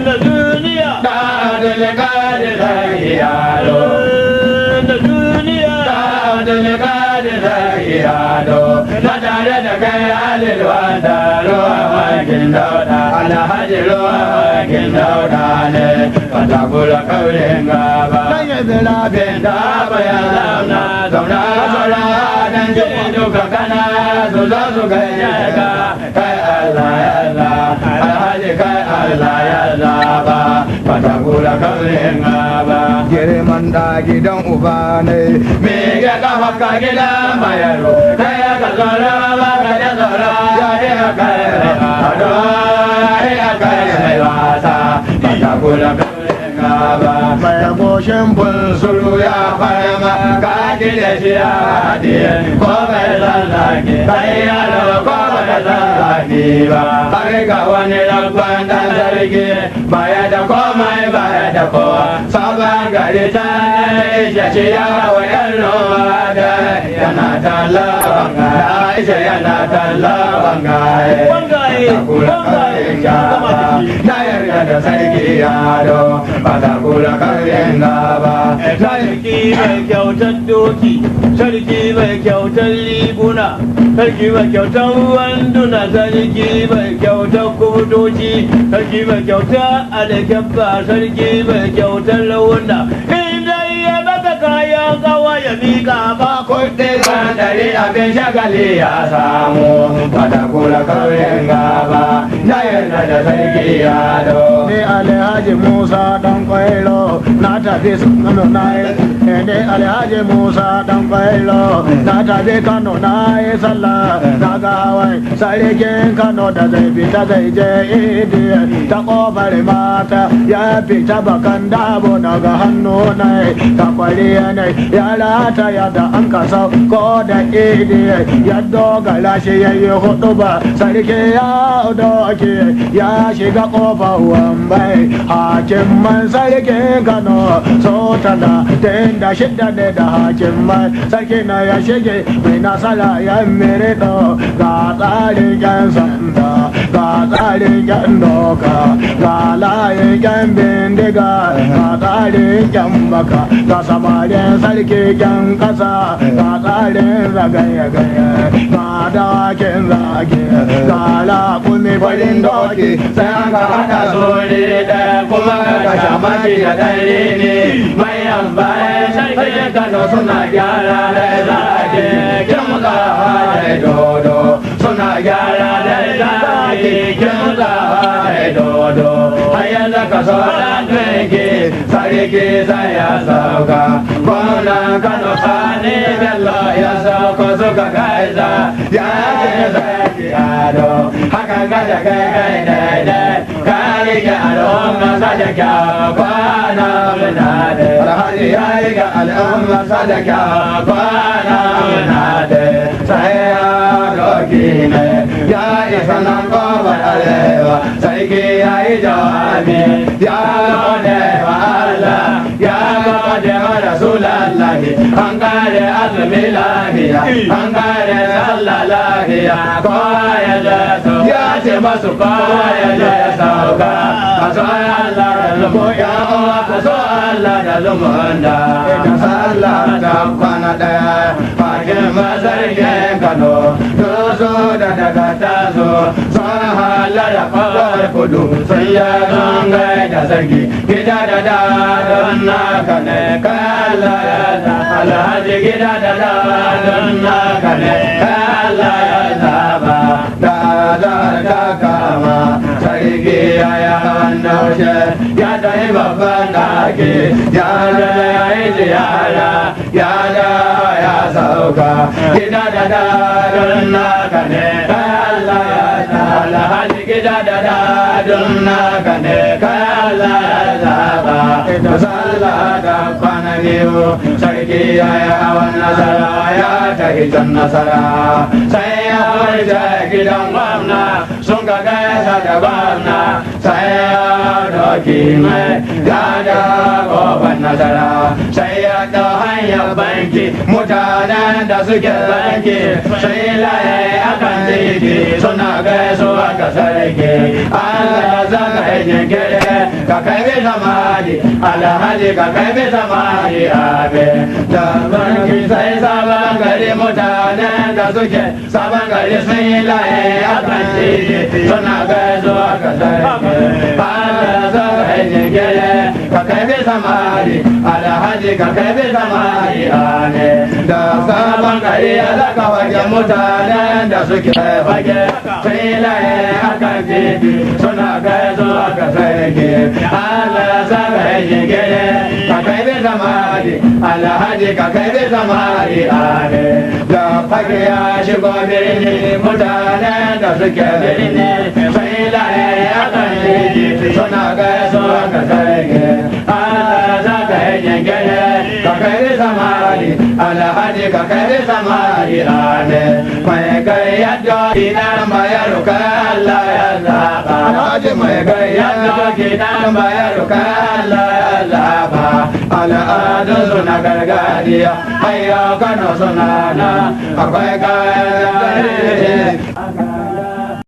na duniya da dalgari zai yaro na duniya da dalgari zai yaro na tare da kai alilwa da ruwa wakin dauda alhaji ruwa wakin dauda ne fata kula kaurin gaba dan ya zira bin da bayan zauna zauna zauna dan jini duka kana su zo su gaje ka kai Allah ya Allah alhaji kai Allah ya zaba fata kula kaurin gaba girman da gidan uba ne me ya kafa ka gidan mayaro kai ka zora ba ka da zora ya ya kai ado ya kai wasa fata kula kaurin gaba mai goshin bun sulu ya fara ka gida shi ya hadiye ko bai lallake kai yaro ko bai lallake ba har ga wani rabban dan sarki baya da komai baya da kowa sabon gari ta isha shi ya wa yallo da yana tallaban ga isha yana tallaban ga na yarda da sarki yaro ba ta kula karin gaba sarki mai kyautar doki sarki mai kyautar liguna sarki mai kyautar wanduna sarki mai kyautar kudoci sarki mai kyautar alkyabba sarki mai kyautar launa inda ya baka kayan kawa ya mika ba kuɗi ban dare abin shagali ya samu fata kula kaurin gaba na yarda da sarki yaro ne alhaji musa dan kwailo na tafi kano na yi ne alhaji musa dan kwailo na tafi kano na yi sallah na ga hawan sarkin kano da zai fita zai je idi ta kofar mata ya fita bakan dabo daga hannu na ta kwari ne ya rata ya da an kasa ko da idi ya dogara shi ya yi hudu ba sarki ya doke ya shiga kofar wambai hakiman sarkin kano so tana da shida ne da hakiman sarki na ya shige mai nasara ya merito ga tsarin yan sanda ga tsarin yan doka ga layin yan bindiga ga tsarin yan baka ga samarin sarki yan kasa ga tsarin zagaye-gaye ga dakin zage ga lakumi farin doki sai an ga hada sori da kuma ga shamaki da dare ne mayan bayan sarki kano suna gyara da zage kimzawa da dodo suna gyara da zage kimzawa da dodo hayar da kaso da tuke sarki sai ya sauka gwamnan kano sani bello ya sauka suka gaisa ya ce sarki ado haka gada kai daidai kari ga al'umma sadaka kwana muna da alhaji ya yi ga al'umma sadaka kwana muna da sai ya doki ne ya isa nan gobar arewa sarki ya yi jawabi ya gode wa Allah ya gode wa rasulallahi an kare azumi lahiya an kare sallah lahiya kowa ya jaso ya ce masu kowa ya sauka kaso Allah da lumu ya uwa kaso Allah da lumunda ka sallah ta kwana daya fakin masarkin Kano dozo da daga tazo sun halara kawar kudu sun ya zungai da sarki gida da don naka ne kala ya alhaji gida da don naka ne kala ya zaba da kama sarki ya yi wanda wuce ya dai babban dake ya da ya yi ziyara ya da ya sauka gida da don naka ne kala ya alhaji gida da don naka ne kala ya zaba da sallah da kwana biyu sarki ya yi hawan nasara ya tafi can nasara sai ya warje gidan gwamna sun ga gaisa da gwamna sai ya doki mai gada goban nasara sai ya ɗau hanyar banki mutanen da suke banki sai laye akan titi suna gaisuwa ga sarki Allah jinkiri ka kai bi samari alhaji ka kai bi samari abe da barki sai sabon gari mutanen da suke sabon gari sun yi laye a kan titi suna gaisuwa ka sarki Allah sa kai jinkiri ka kai bi samari alhaji ka kai bi samari abe da sabon gari ya zaka wajen mutanen da suke fage sun yi laye a kan titi suna gaisuwa ka sarki Allah sa kai jinkiri ka kai bi samari alhaji ka kai bi samari abe da fage ya shigo birni mutanen da suke birni sun yi laye a kan titi suna gaisuwa ka sarki Allah sa kai jinkiri ka kai bi samari alhaji ka kai bi samari abe mai kai yadda idan bayar ka Allah ya zaba alhaji mai kai yadda idan bayar ka Allah ya zaba al'adun suna gargajiya ayyukan suna na akwai kayan